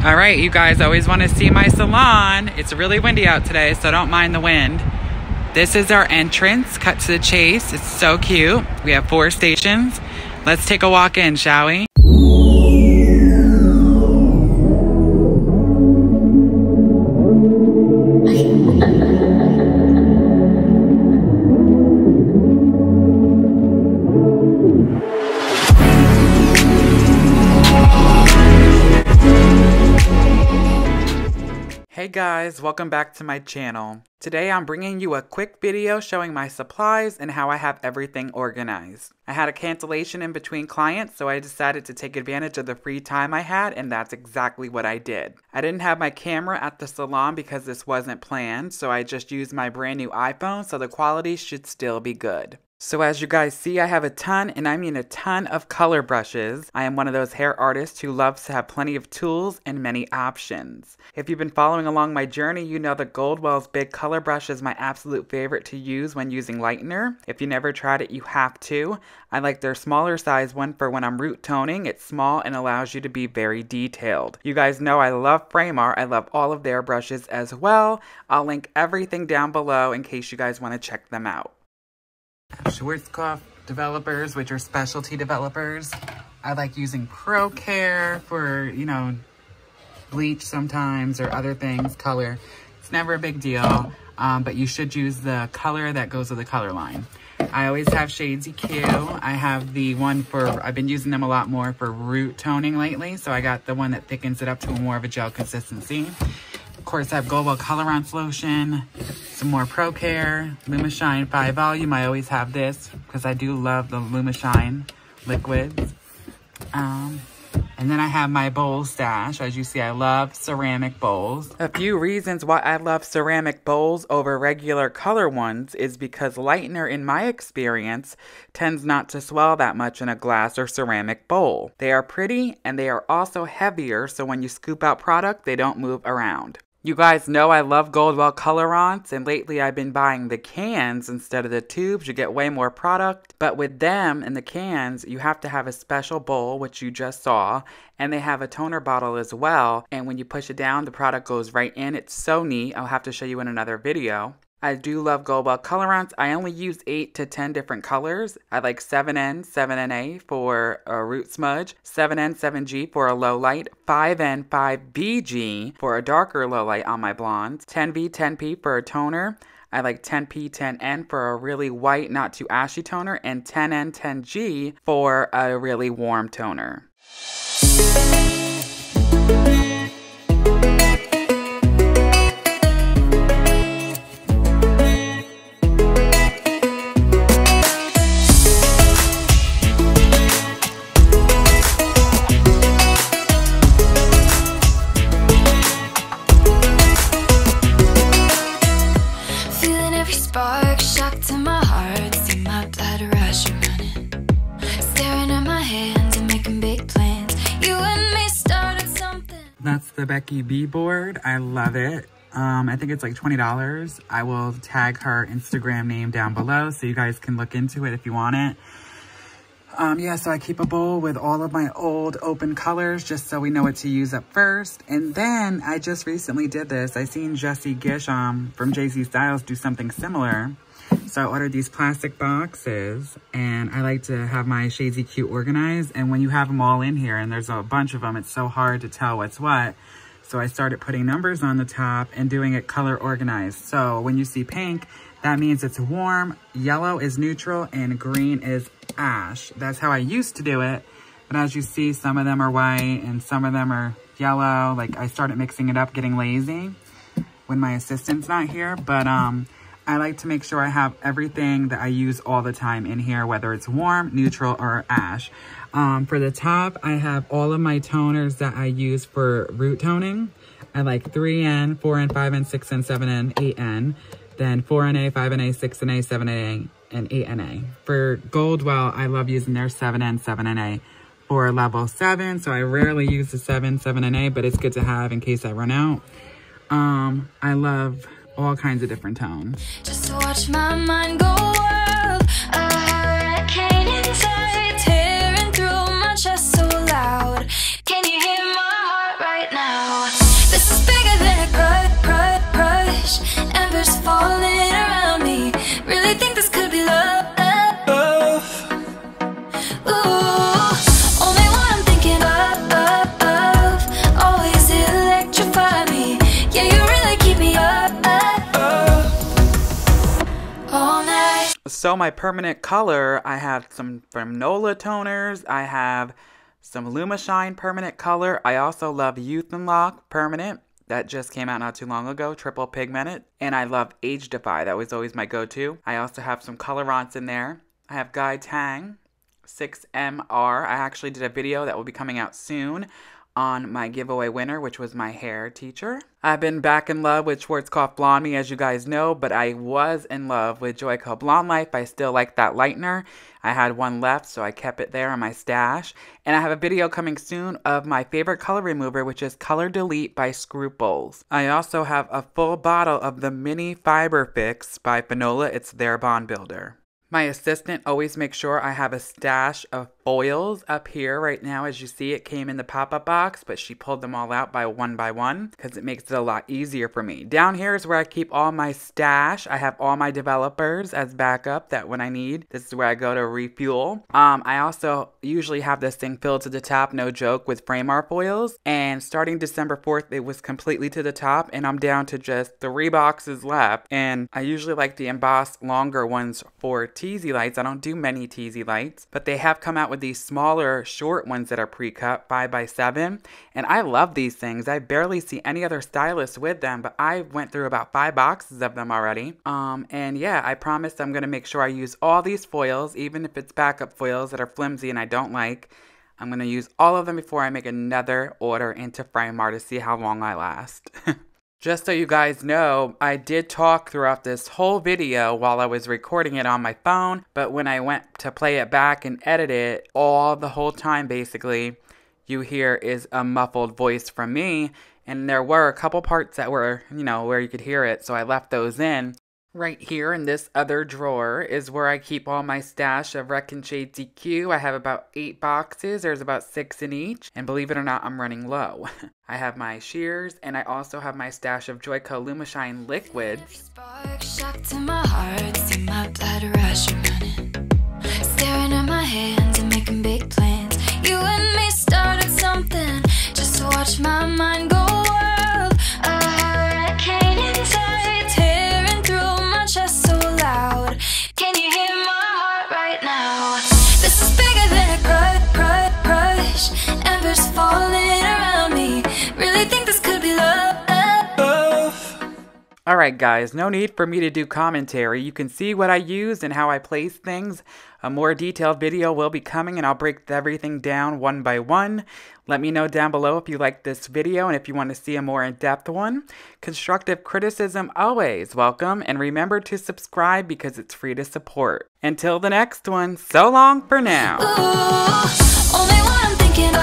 All right, you guys always want to see my salon. It's really windy out today, so don't mind the wind. This is our entrance, cut to the chase. It's so cute. We have 4 stations. Let's take a walk in, shall we? Hey guys, welcome back to my channel. Today I'm bringing you a quick video showing my supplies and how I have everything organized. I had a cancellation in between clients, so I decided to take advantage of the free time I had, and that's exactly what I did. I didn't have my camera at the salon because this wasn't planned, so I just used my brand new iPhone, so the quality should still be good. So as you guys see, I have a ton, and I mean a ton of color brushes. I am one of those hair artists who loves to have plenty of tools and many options. If you've been following along my journey, you know that Goldwell's Big Color Brush is my absolute favorite to use when using lightener. If you never tried it, you have to. I like their smaller size one for when I'm root toning. It's small and allows you to be very detailed. You guys know I love Framar. I love all of their brushes as well. I'll link everything down below in case you guys want to check them out. Schwartzkopf developers, which are specialty developers. I like using Pro Care for, you know, bleach sometimes or other things, color. It's never a big deal, but you should use the color that goes with the color line. I always have Shades EQ. I have the one for, I've been using them a lot more for root toning lately, so I got the one that thickens it up to more of a gel consistency. Of course, I have Goldwell Colorants Lotion, some more Pro Care, Lumishine 5 Volume. I always have this because I do love the Lumishine liquids. And then I have my bowl stash. As you see, I love ceramic bowls. A few reasons why I love ceramic bowls over regular color ones is because lightener, in my experience, tends not to swell that much in a glass or ceramic bowl. They are pretty and they are also heavier, so when you scoop out product, they don't move around. You guys know I love Goldwell Colorants, and lately I've been buying the cans instead of the tubes. You get way more product, but with them and the cans, you have to have a special bowl, which you just saw, and they have a toner bottle as well, and when you push it down, the product goes right in. It's so neat. I'll have to show you in another video. I do love Goldwell Colorants. I only use 8 to 10 different colors. I like 7N, 7NA for a root smudge, 7N, 7G for a low light, 5N, 5BG for a darker low light on my blondes, 10V, 10P for a toner. I like 10P, 10N for a really white, not too ashy toner, and 10N, 10G for a really warm toner. That's the Becky B board. I love it. I think it's like $20. I will tag her Instagram name down below so you guys can look into it if you want it. Yeah, so I keep a bowl with all of my old open colors just so we know what to use up first. And then I just recently did this. I seen Jessie Gish from JC Styles do something similar. So I ordered these plastic boxes, and I like to have my Shades EQ organized. And when you have them all in here, and there's a bunch of them, it's so hard to tell what's what. So I started putting numbers on the top and doing it color organized. So when you see pink, that means it's warm, yellow is neutral, and green is ash. That's how I used to do it. But as you see, some of them are white and some of them are yellow. Like, I started mixing it up, getting lazy when my assistant's not here. But I like to make sure I have everything that I use all the time in here, whether it's warm, neutral, or ash. For the top, I have all of my toners that I use for root toning. I like 3N, 4N, 5N, 6N, 7N, 8N. Then 4NA, 5NA, 6NA, 7NA, and 8NA. For Goldwell, I love using their 7N, 7NA for level 7. So I rarely use the 7NA, but it's good to have in case I run out. I love all kinds of different tones. Just to watch my mind go wild, a hurricane inside, tearing through my chest so loud. Can you hear my heart right now? now. This is bigger than a crush. Embers falling around me. Really think this could be love. So my permanent color, I have some Fanola toners. I have some Lumishine permanent color. I also love Youth and Lock permanent. That just came out not too long ago, triple pigmented. And I love Age Defy. That was always my go-to. I also have some colorants in there. I have Tang 6MR. I actually did a video that will be coming out soon on my giveaway winner, which was my hair teacher. I've been back in love with Schwartzkopf Blonde Me, as you guys know, but I was in love with Joico Blonde Life. I still like that lightener. I had one left, so I kept it there in my stash. And I have a video coming soon of my favorite color remover, which is Color Delete by Scruples. I also have a full bottle of the Mini Fiber Fix by Fanola. It's their bond builder. My assistant always makes sure I have a stash of foils up here right now. As you see, it came in the pop-up box, but she pulled them all out by one because it makes it a lot easier for me. Down here is where I keep all my stash. I have all my developers as backup that when I need. This is where I go to refuel. I also usually have this thing filled to the top, no joke, with Framar foils. And starting December 4th, it was completely to the top, and I'm down to just 3 boxes left. And I usually like the embossed longer ones for teasy lights. I don't do many teasy lights, but they have come out with these smaller short ones that are pre-cut 5x7, and I love these things. I barely see any other stylists with them, but I went through about 5 boxes of them already. And yeah, I promise I'm gonna make sure I use all these foils, even if it's backup foils that are flimsy and I don't like. I'm gonna use all of them before I make another order into Framar to see how long I last. Just so you guys know, I did talk throughout this whole video while I was recording it on my phone, but when I went to play it back and edit it, all the whole time basically, you hear is a muffled voice from me, and there were a couple parts that were, you know, where you could hear it, so I left those in. Right here in this other drawer is where I keep all my stash of Redken Shade DQ. I have about 8 boxes. There's about 6 in each. And believe it or not, I'm running low. I have my shears, and I also have my stash of Joico Lumishine liquid. Spark shock to my heart, see my blood rush running. Staring at my hands and making big plans. You and me started something just to watch my mind go wild. A hurricane inside, tearing through my chest so loud. Can you hear my heart right now? This is bigger than a crush. Embers falling around me. Really think this could be love. Alright guys, no need for me to do commentary. You can see what I used and how I place things. A more detailed video will be coming, and I'll break everything down one by one. Let me know down below if you like this video and if you want to see a more in-depth one. Constructive criticism always welcome, and remember to subscribe because it's free to support. Until the next one, so long for now. Ooh, only one I'm thinking of,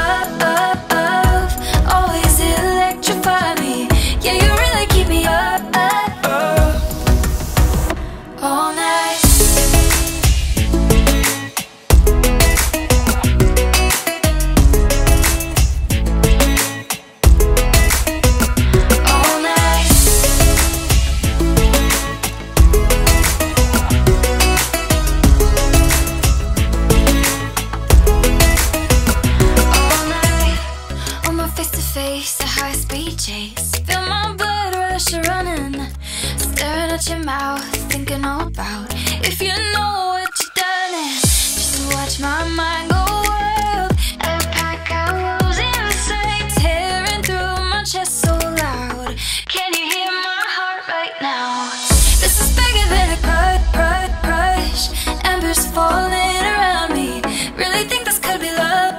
always electrify me. Yeah, you really keep me up all night. Face a high-speed chase, feel my blood rush running, staring at your mouth, thinking all about if you know what you've done it, just to watch my mind go wild. A pack I was inside, tearing through my chest so loud. Can you hear my heart right now? This is bigger than a crush. Embers falling around me. Really think this could be love.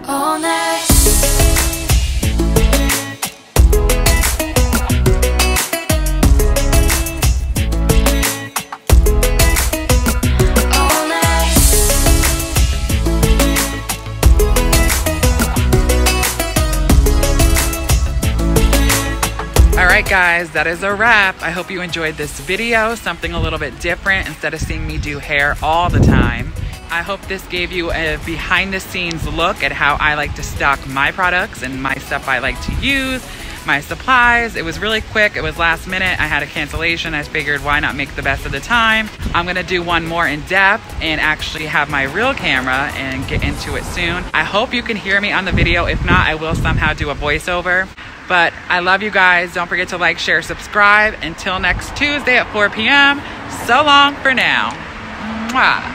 All night. Alright guys, that is a wrap. I hope you enjoyed this video, something a little bit different instead of seeing me do hair all the time. I hope this gave you a behind the scenes look at how I like to stock my products and my stuff I like to use, my supplies. It was really quick, it was last minute, I had a cancellation, I figured why not make the best of the time. I'm gonna do one more in depth and actually have my real camera and get into it soon. I hope you can hear me on the video, if not I will somehow do a voiceover. But I love you guys. Don't forget to like, share, subscribe. Until next Tuesday at 4 p.m. So long for now. Mwah.